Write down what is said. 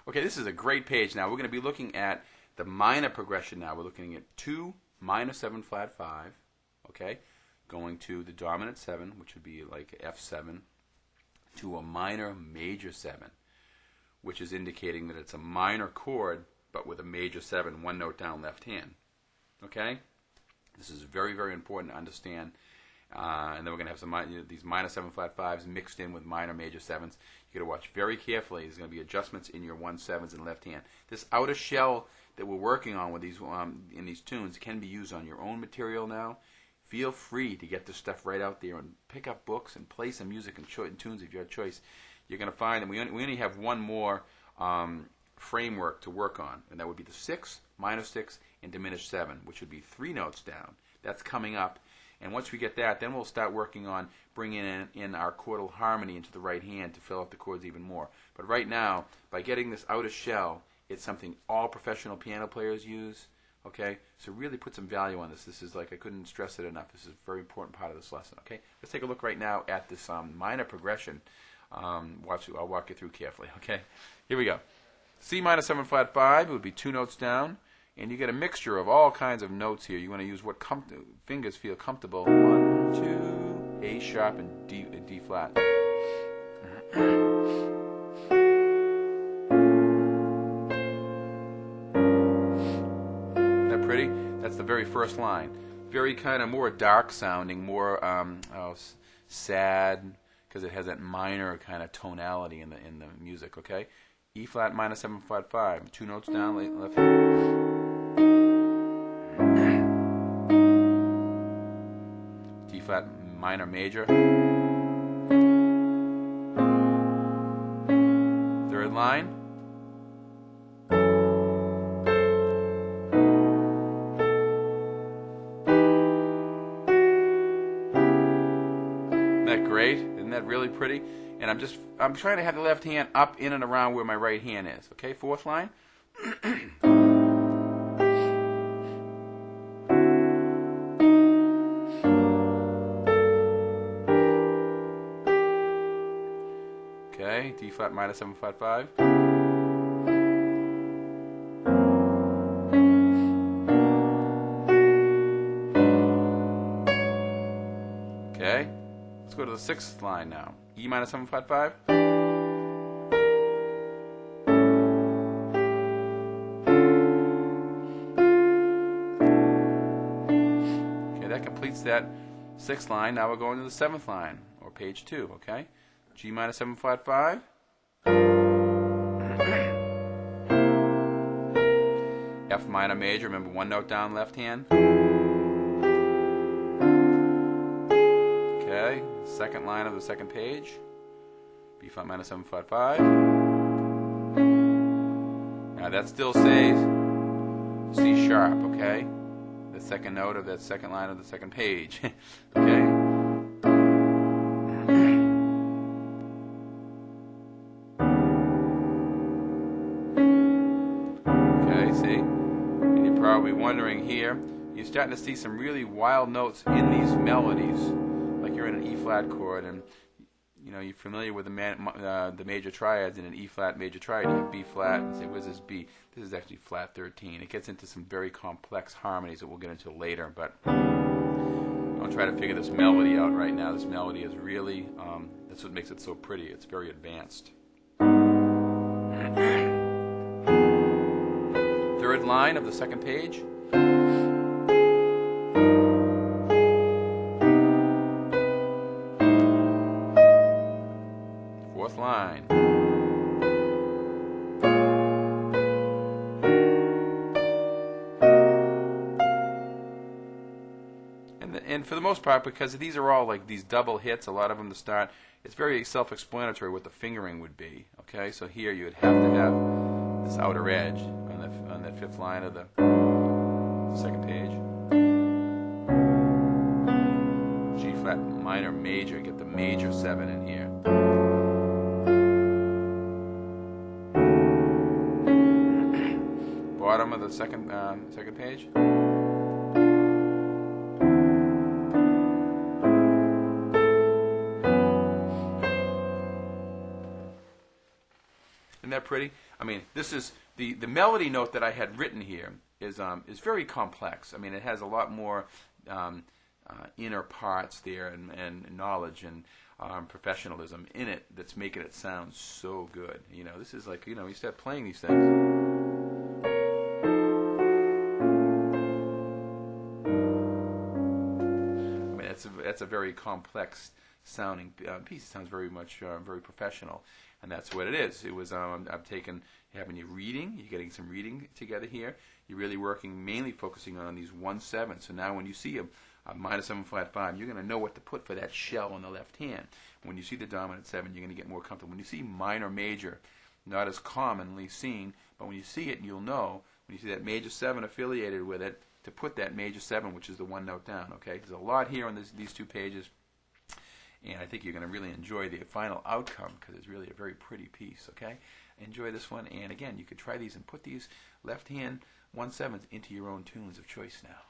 Okay, this is a great page. Now we're going to be looking at the minor progression now. We're looking at 2 minor 7 flat 5, okay, going to the dominant 7, which would be like F7, to a minor major 7, which is indicating that it's a minor chord but with a major 7, one note down left hand. Okay? This is very, very important to understand. And then we're going to have some these minor 7 flat 5s mixed in with minor major 7s. You got to watch very carefully. There's going to be adjustments in your 1/7s in left hand. This outer shell that we're working on with these in these tunes can be used on your own material now. Feel free to get this stuff right out there and pick up books and play some music and tunes of your choice. You're going to find that we only have one more framework to work on, and that would be the 6, minor 6, and diminished 7, which would be 3 notes down. That's coming up. And once we get that, then we'll start working on bringing in our chordal harmony into the right hand to fill out the chords even more. But right now, by getting this outer shell, it's something all professional piano players use. Okay, so really put some value on this. This is like, I couldn't stress it enough. This is a very important part of this lesson. Okay, let's take a look right now at this minor progression. I'll walk you through carefully. Okay, here we go. C minor 7 flat 5, it would be 2 notes down. And you get a mixture of all kinds of notes here. You want to use what fingers feel comfortable. 1, 2, A sharp, and D flat. Isn't that pretty? That's the very first line. Very kind of more dark sounding, more sad, because it has that minor kind of tonality in the music. Okay, E flat minor 7 flat 5, 2 notes down, left hand. D flat minor major. Third line. Isn't that great? Isn't that really pretty? And I'm trying to have the left hand up in and around where my right hand is. Okay, fourth line. Okay, D flat minor 7 flat 5. Okay, let's go to the 6th line now. E minor 7 flat 5. Okay, that completes that 6th line. Now we're going to the 7th line, or page 2, okay? G minor 7 flat 5. F minor major, remember one note down left hand. Okay, second line of the second page. B flat minor 7 flat 5. Now that still says C sharp, okay? The second note of that second line of the second page. Okay? See? And you're probably wondering here, you're starting to see some really wild notes in these melodies. Like you're in an E flat chord, and you know you're familiar with the major triads in an E flat major triad. You have B flat, and say, where's this B? This is actually flat 13. It gets into some very complex harmonies that we'll get into later, but don't try to figure this melody out right now. This melody is really, that's what makes it so pretty. It's very advanced. Third line of the second page. Fourth line. And for the most part, because these are all like these double hits, a lot of them to start, it's very self-explanatory what the fingering would be. Okay, so here you would have to have this outer edge on that 5th line of the second page. G flat minor major, get the major 7 in here. Bottom of the second page. that pretty? I mean, this is the melody note that I had written here is very complex. I mean, it has a lot more inner parts there and knowledge and professionalism in it that's making it sound so good. You know, this is like, you know, you start playing these things. I mean, that's a very complex sounding piece. It sounds very much very professional, and that's what it is. It was I've taken having you reading, you're getting some reading together here. You're really working mainly focusing on these 1/7. So now when you see a minor 7 flat 5, you're going to know what to put for that shell on the left hand. When you see the dominant 7, you're going to get more comfortable. When you see minor major, not as commonly seen, but when you see it, you'll know when you see that major 7 affiliated with it to put that major 7, which is the one note down. Okay, there's a lot here on these 2 pages, and I think you're going to really enjoy the final outcome because it's really a very pretty piece. Okay, enjoy this one, and again, you could try these and put these left hand 1/7s into your own tunes of choice now.